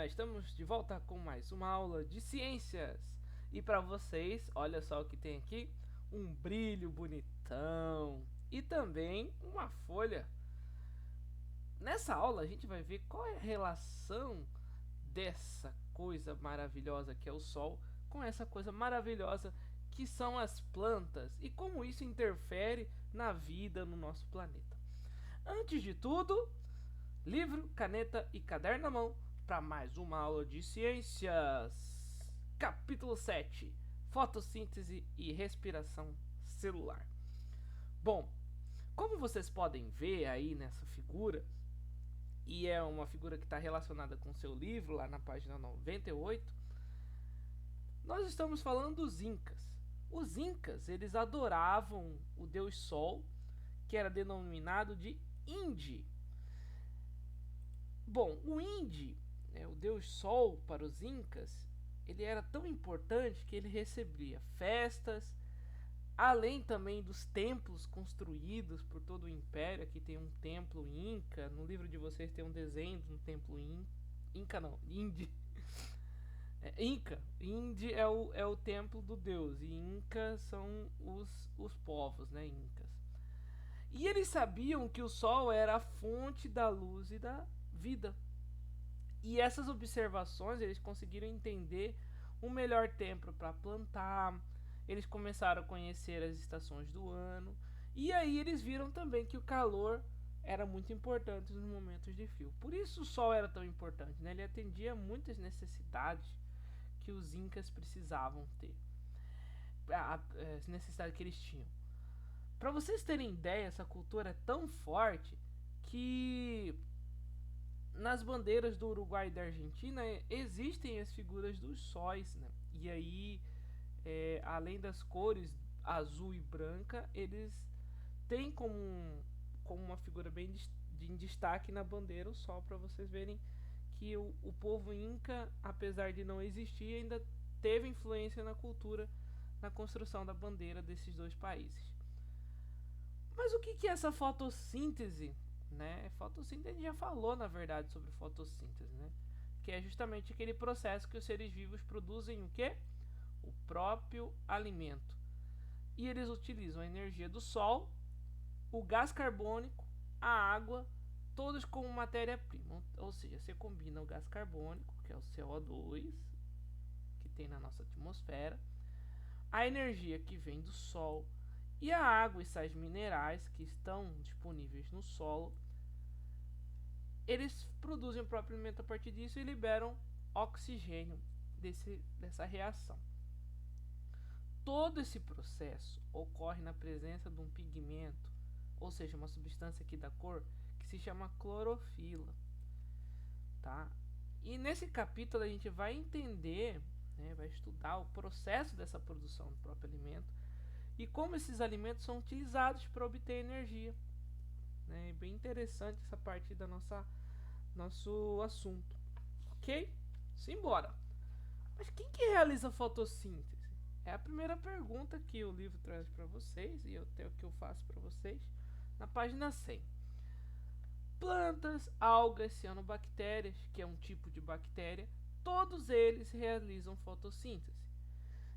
Estamos de volta com mais uma aula de ciências. E para vocês, olha só o que tem aqui, um brilho bonitão e também uma folha. Nessa aula a gente vai ver qual é a relação dessa coisa maravilhosa que é o Sol com essa coisa maravilhosa que são as plantas e como isso interfere na vida no nosso planeta. Antes de tudo, livro, caneta e caderno na mão para mais uma aula de ciências. Capítulo 7: Fotossíntese e respiração celular. Bom, como vocês podem ver aí nessa figura, e é uma figura que está relacionada com o seu livro, lá na página 98, nós estamos falando dos Incas. Os Incas, eles adoravam o deus Sol, que era denominado de Indi. Bom, o Indi, né, o deus Sol para os Incas, ele era tão importante que ele recebia festas, além também dos templos construídos por todo o império. Aqui tem um templo Inca, no livro de vocês tem um desenho de um templo Inca não, Indi. Inca, Indi é o templo do deus e Inca são os povos, né, Incas. E eles sabiam que o Sol era a fonte da luz e da vida. E essas observações eles conseguiram entender o melhor tempo para plantar. Eles começaram a conhecer as estações do ano. E aí eles viram também que o calor era muito importante nos momentos de frio. Por isso o sol era tão importante, né? Ele atendia muitas necessidades que os incas precisavam ter. As necessidades que eles tinham. Para vocês terem ideia, essa cultura é tão forte que nas bandeiras do Uruguai e da Argentina existem as figuras dos sóis, né? E aí, além das cores azul e branca, eles têm como uma figura bem de destaque na bandeira o sol, para vocês verem que o povo inca, apesar de não existir, ainda teve influência na cultura, na construção da bandeira desses dois países. Mas o que é essa fotossíntese? Né? Fotossíntese, a gente já falou na verdade sobre fotossíntese, né? Que é justamente aquele processo que os seres vivos produzem o quê? O próprio alimento. E eles utilizam a energia do sol, o gás carbônico, a água, todos como matéria-prima. Ou seja, você combina o gás carbônico, que é o CO2, que tem na nossa atmosfera, a energia que vem do sol e a água e sais minerais que estão disponíveis no solo. Eles produzem o próprio alimento a partir disso e liberam oxigênio dessa reação. Todo esse processo ocorre na presença de um pigmento, ou seja, uma substância que dá cor, que se chama clorofila. Tá? E nesse capítulo a gente vai entender, né, vai estudar o processo dessa produção do próprio alimento e como esses alimentos são utilizados para obter energia. É bem interessante essa parte da nosso assunto. Ok? Simbora! Mas quem que realiza a fotossíntese? É a primeira pergunta que o livro traz para vocês e que eu faço para vocês na página 100. Plantas, algas, cianobactérias, que é um tipo de bactéria, todos eles realizam fotossíntese.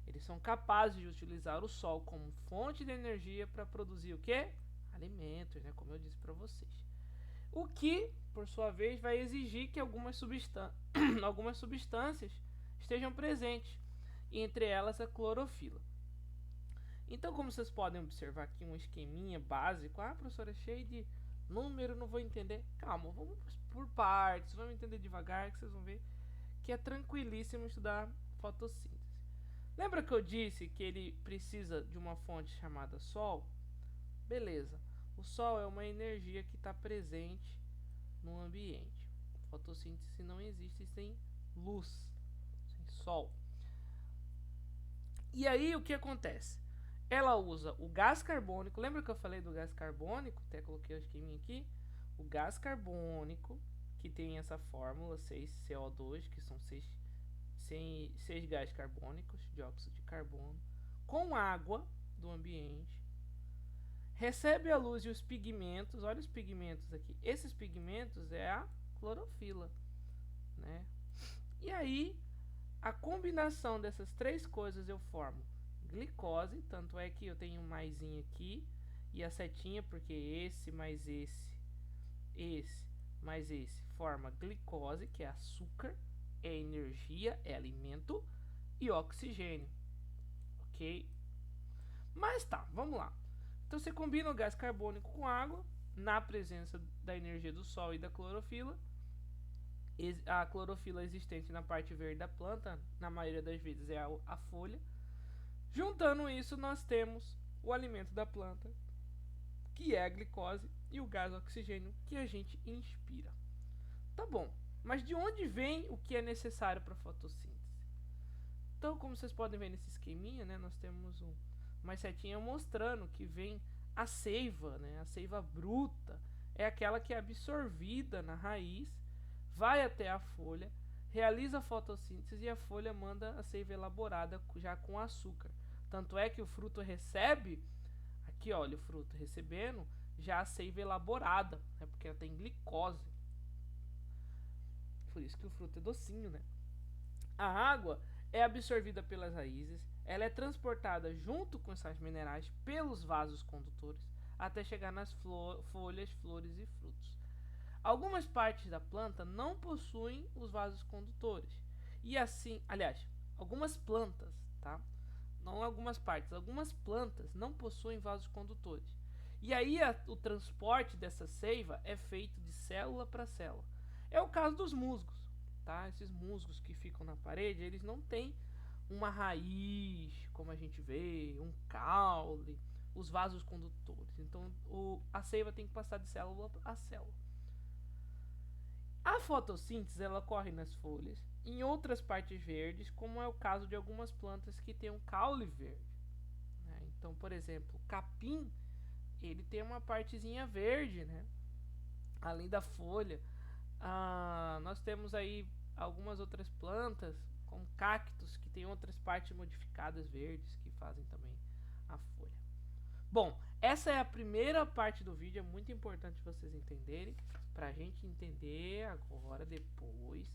Eles são capazes de utilizar o sol como fonte de energia para produzir o quê? Alimentos, né? Como eu disse para vocês. O que, por sua vez, vai exigir que algumas substâncias estejam presentes, e entre elas a clorofila. Então, como vocês podem observar aqui um esqueminha básico, professora, é cheio de número, não vou entender. Calma, vamos por partes, vamos entender devagar que vocês vão ver que é tranquilíssimo estudar fotossíntese. Lembra que eu disse que ele precisa de uma fonte chamada Sol? Beleza. O Sol é uma energia que está presente no ambiente. Fotossíntese não existe sem luz, sem Sol. E aí o que acontece? Ela usa o gás carbônico. Lembra que eu falei do gás carbônico? Até coloquei o esqueminha aqui. O gás carbônico, que tem essa fórmula 6CO2, que são 6 gás carbônicos, dióxido de carbono, com água do ambiente, recebe a luz e os pigmentos. Olha os pigmentos aqui. Esses pigmentos é a clorofila, né? E aí, a combinação dessas três coisas eu formo glicose, tanto é que eu tenho um maisinho aqui e a setinha, porque esse mais esse mais esse forma glicose, que é açúcar, é energia, é alimento, e oxigênio, ok? Mas tá, vamos lá. Então você combina o gás carbônico com água, na presença da energia do sol e da clorofila. A clorofila existente na parte verde da planta, na maioria das vezes é a folha. Juntando isso, nós temos o alimento da planta, que é a glicose, e o gás oxigênio, que a gente inspira. Tá bom, mas de onde vem o que é necessário para a fotossíntese? Então, como vocês podem ver nesse esqueminha, né, nós temos uma setinha mostrando que vem a seiva, né, a seiva bruta, é aquela que é absorvida na raiz, vai até a folha, realiza a fotossíntese e a folha manda a seiva elaborada já com açúcar. Tanto é que o fruto recebe, aqui olha o fruto recebendo, já a seiva elaborada, né, porque ela tem glicose. Por isso que o fruto é docinho, né? A água é absorvida pelas raízes, ela é transportada junto com sais minerais pelos vasos condutores até chegar nas folhas, flores e frutos. Algumas partes da planta não possuem os vasos condutores. E assim, aliás, algumas plantas, tá? Não algumas partes, algumas plantas não possuem vasos condutores. E aí o transporte dessa seiva é feito de célula para célula. É o caso dos musgos, tá? Esses musgos que ficam na parede, eles não têm uma raiz, como a gente vê, um caule, os vasos condutores. Então a seiva tem que passar de célula a célula. A fotossíntese ela ocorre nas folhas, em outras partes verdes, como é o caso de algumas plantas que têm um caule verde, né? Então, por exemplo, o capim, ele tem uma partezinha verde, né? Além da folha. Nós temos aí algumas outras plantas, como cactos, que tem outras partes modificadas verdes que fazem também a folha. Bom, essa é a primeira parte do vídeo, é muito importante vocês entenderem, pra gente entender agora, depois,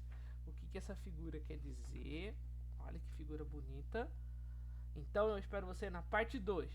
o que essa figura quer dizer. Olha que figura bonita. Então eu espero você na parte 2.